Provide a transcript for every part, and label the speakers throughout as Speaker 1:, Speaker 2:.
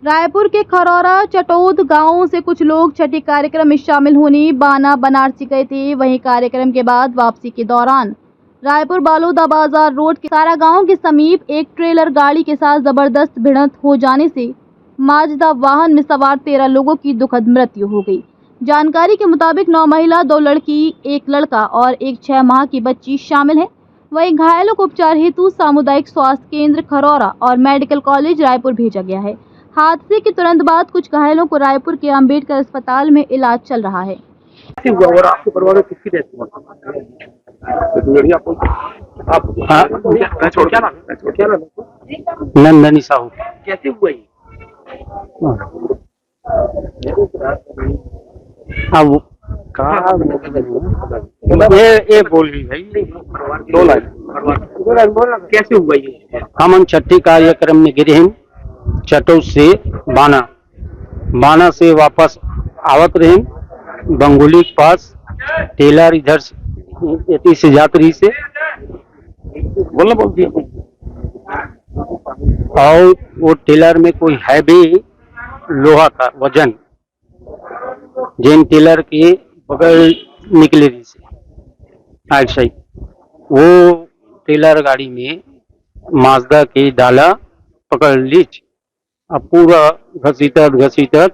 Speaker 1: रायपुर के खरौरा चटोद गांव से कुछ लोग छठी कार्यक्रम में शामिल होने बाना बनारसी गए थे। वहीं कार्यक्रम के बाद वापसी के दौरान रायपुर बालोदा बाजार रोड के सारा गांव के समीप एक ट्रेलर गाड़ी के साथ जबरदस्त भिड़ंत हो जाने से माजदा वाहन में सवार 13 लोगों की दुखद मृत्यु हो गई। जानकारी के मुताबिक 9 महिला, 2 लड़की, 1 लड़का और एक 6 माह की बच्ची शामिल है। वहीं घायलों को उपचार हेतु सामुदायिक स्वास्थ्य केंद्र खरौरा और मेडिकल कॉलेज रायपुर भेजा गया है। हादसे के तुरंत बाद कुछ घायलों को रायपुर के अंबेडकर अस्पताल में इलाज चल रहा है।
Speaker 2: और आपके परिवार में किसकी डेथ हुआ?
Speaker 3: नंदनी साहू।
Speaker 2: कैसे हुआ ये?
Speaker 3: अब ये बोल रही भाई
Speaker 2: 2 लाख कैसे हुआ ये?
Speaker 3: हम छठी कार्यक्रम में गिरे हैं चटो से बाना से वापस आवत रहे बंगोली के पास टेलर इधर से यात्री से
Speaker 2: बोलना बोलती है।
Speaker 3: और वो टेलर में कोई हैवी लोहा का वजन जेन टेलर के बगल निकले रही से राइट साइड वो टेलर गाड़ी में माजदा के डाला पकड़ लीच अब पूरा घसीटत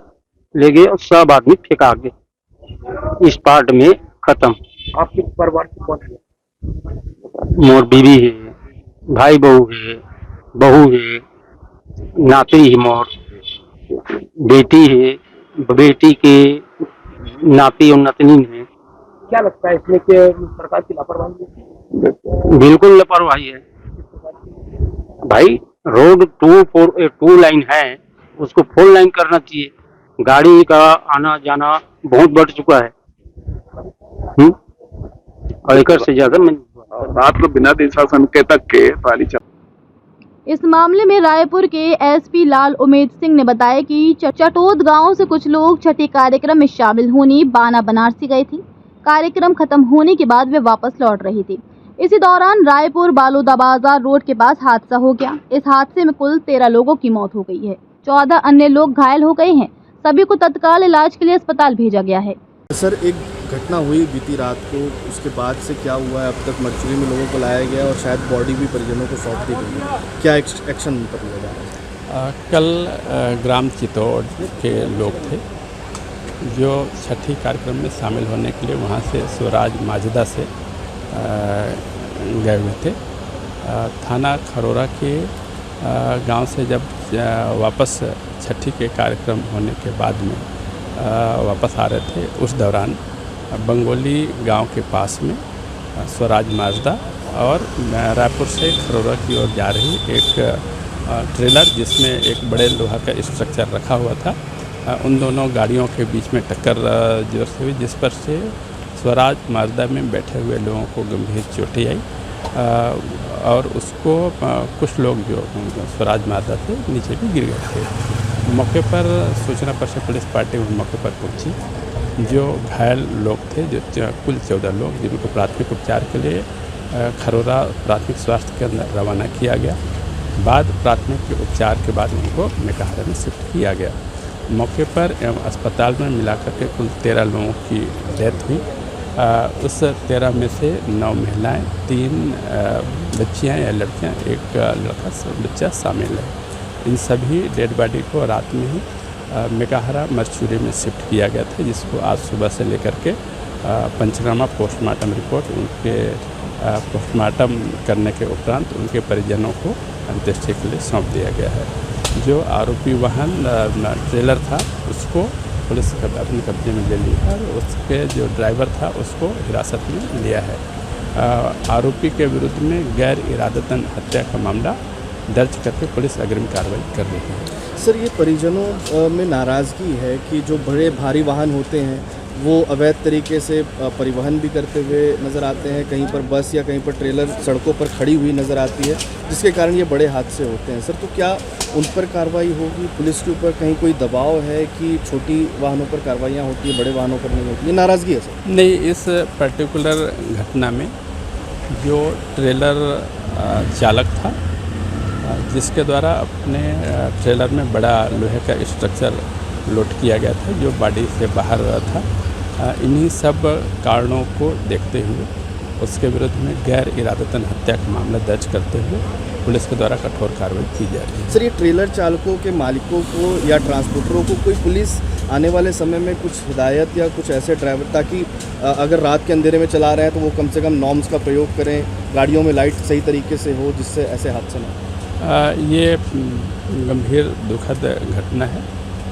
Speaker 3: ले गए और सब आदमी फेंका गए इस पार्ट में खत्म।
Speaker 2: आपके परिवार की कौन है?
Speaker 3: मोर बीवी है, भाई बहू है, नाती है, मोर बेटी है, बेटी के नाती और नतनी है।
Speaker 2: क्या लगता है इसमें कि सरकार की लापरवाही है?
Speaker 3: बिल्कुल लापरवाही है भाई। रोड 2 लाइन है, उसको 4 लाइन करना चाहिए। गाड़ी का आना जाना बहुत बढ़ चुका है और एक से ज्यादा
Speaker 2: रात को बिना शासन के तक के पानी चल।
Speaker 1: इस मामले में रायपुर के एसपी लाल उमेद सिंह ने बताया कि चटोद गांव से कुछ लोग छठी कार्यक्रम में शामिल होने बाना बनारसी गए थे। कार्यक्रम खत्म होने के बाद वे वापस लौट रही थी। इसी दौरान रायपुर बालोदा बाजार रोड के पास हादसा हो गया। इस हादसे में कुल 13 लोगों की मौत हो गई है। 14 अन्य लोग घायल हो गए हैं। सभी को तत्काल इलाज के लिए अस्पताल भेजा गया है।
Speaker 4: सर, एक घटना हुई बीती रात को, उसके बाद से क्या हुआ है? अब तक मर्चुरी में लोगों को लाया गया और शायद बॉडी भी परिजनों को सौंप दी गई है। क्या एक्शन पर लिया जा रहा है?
Speaker 5: कल ग्राम चितौड़ के लोग थे जो छठी कार्यक्रम में शामिल होने के लिए वहाँ से स्वराज माजदा से गए हुए थे। थाना खरौरा के गांव से जब वापस छठी के कार्यक्रम होने के बाद में वापस आ रहे थे, उस दौरान बंगोली गांव के पास में स्वराज माजदा और रायपुर से खरौरा की ओर जा रही एक ट्रेलर जिसमें एक बड़े लोहा का स्ट्रक्चर रखा हुआ था, उन दोनों गाड़ियों के बीच में टक्कर जोर से हुई, जिस पर से स्वराज माजदा में बैठे हुए लोगों को गंभीर चोटें आई और उसको कुछ लोग जो स्वराज माजदा से नीचे भी गिर गए थे। मौके पर सूचना पर से पुलिस पार्टी मौके पर पहुंची। जो घायल लोग थे, जो कुल 14 लोग, जिनको प्राथमिक उपचार के लिए खरौरा प्राथमिक स्वास्थ्य केंद्र रवाना किया गया। बाद प्राथमिक उपचार के बाद उनको मेकाहारा में शिफ्ट किया गया। मौके पर अस्पताल में मिलाकर के कुल 13 लोगों की डेथ हुई। उस 13 में से 9 महिलाएं, 3 बच्चियां या लड़कियां, 1 लड़का बच्चा शामिल है। इन सभी डेड बॉडी को रात में ही मेकाहारा मर्चुरी में शिफ्ट किया गया था, जिसको आज सुबह से लेकर के पंचनामा पोस्टमार्टम रिपोर्ट उनके पोस्टमार्टम करने के उपरांत उनके परिजनों को अंत्येष्टि के लिए सौंप दिया गया है। जो आरोपी वाहन ट्रेलर था उसको पुलिस अपने कब्जे में ले लिया और उसके जो ड्राइवर था उसको हिरासत में लिया है। आरोपी के विरुद्ध में गैर इरादतन हत्या का मामला दर्ज करके पुलिस अग्रिम कार्रवाई कर रही है।
Speaker 4: सर, ये परिजनों में नाराज़गी है कि जो बड़े भारी वाहन होते हैं वो अवैध तरीके से परिवहन भी करते हुए नज़र आते हैं। कहीं पर बस या कहीं पर ट्रेलर सड़कों पर खड़ी हुई नज़र आती है, जिसके कारण ये बड़े हादसे होते हैं। सर, तो क्या उन पर कार्रवाई होगी? पुलिस के ऊपर कहीं कोई दबाव है कि छोटी वाहनों पर कार्रवाइयाँ होती है, बड़े वाहनों पर नहीं होती? ये नाराज़गी है सर?
Speaker 5: नहीं, इस पर्टिकुलर घटना में जो ट्रेलर चालक था जिसके द्वारा अपने ट्रेलर में बड़ा लोहे का स्ट्रक्चर लोड किया गया था जो बॉडी से बाहर था। इन्हीं सब कारणों को देखते हुए उसके विरुद्ध में गैर इरादतन हत्या का मामला दर्ज करते हुए पुलिस के द्वारा कठोर कार्रवाई की जा रही है।
Speaker 4: सर, ये ट्रेलर चालकों के मालिकों को या ट्रांसपोर्टरों को कोई पुलिस आने वाले समय में कुछ हिदायत या कुछ ऐसे ड्राइवर, ताकि अगर रात के अंधेरे में चला रहे हैं तो वो कम से कम नॉर्म्स का प्रयोग करें, गाड़ियों में लाइट सही तरीके से हो जिससे ऐसे हादसे ना हो?
Speaker 5: ये गंभीर दुखद घटना है,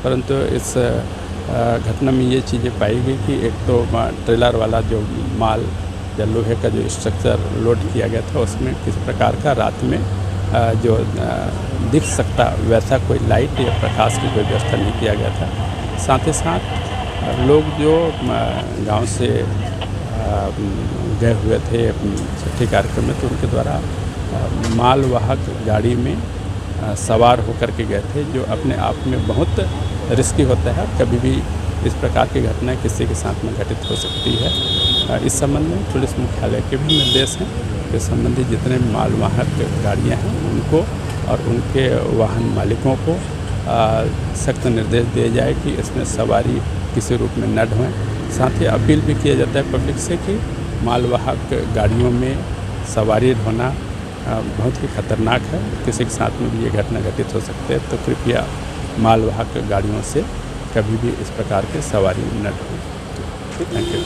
Speaker 5: परंतु इस घटना में ये चीज़ें पाई गई कि एक तो ट्रेलर वाला जो माल या लोहे का जो स्ट्रक्चर लोड किया गया था उसमें किसी प्रकार का रात में जो दिख सकता वैसा कोई लाइट या प्रकाश की कोई व्यवस्था नहीं किया गया था। साथ ही साथ लोग जो गांव से गए हुए थे छठी कार्यक्रम में तो उनके द्वारा मालवाहक गाड़ी में सवार होकर के गए थे, जो अपने आप में बहुत रिस्की होता है। कभी भी इस प्रकार की घटनाएं किसी के साथ में घटित हो सकती है। इस संबंध में पुलिस मुख्यालय के भी निर्देश हैं कि संबंधित जितने मालवाहक गाड़ियां हैं उनको और उनके वाहन मालिकों को सख्त निर्देश दिए जाए कि इसमें सवारी किसी रूप में न ढोएं। साथ ही अपील भी किया जाता है पब्लिक से कि मालवाहक गाड़ियों में सवारी ढोना बहुत ही खतरनाक है, किसी के साथ में भी ये घटना घटित हो सकते हैं। तो कृपया मालवाहक गाड़ियों से कभी भी इस प्रकार के सवारी न ढोएं। Thank you.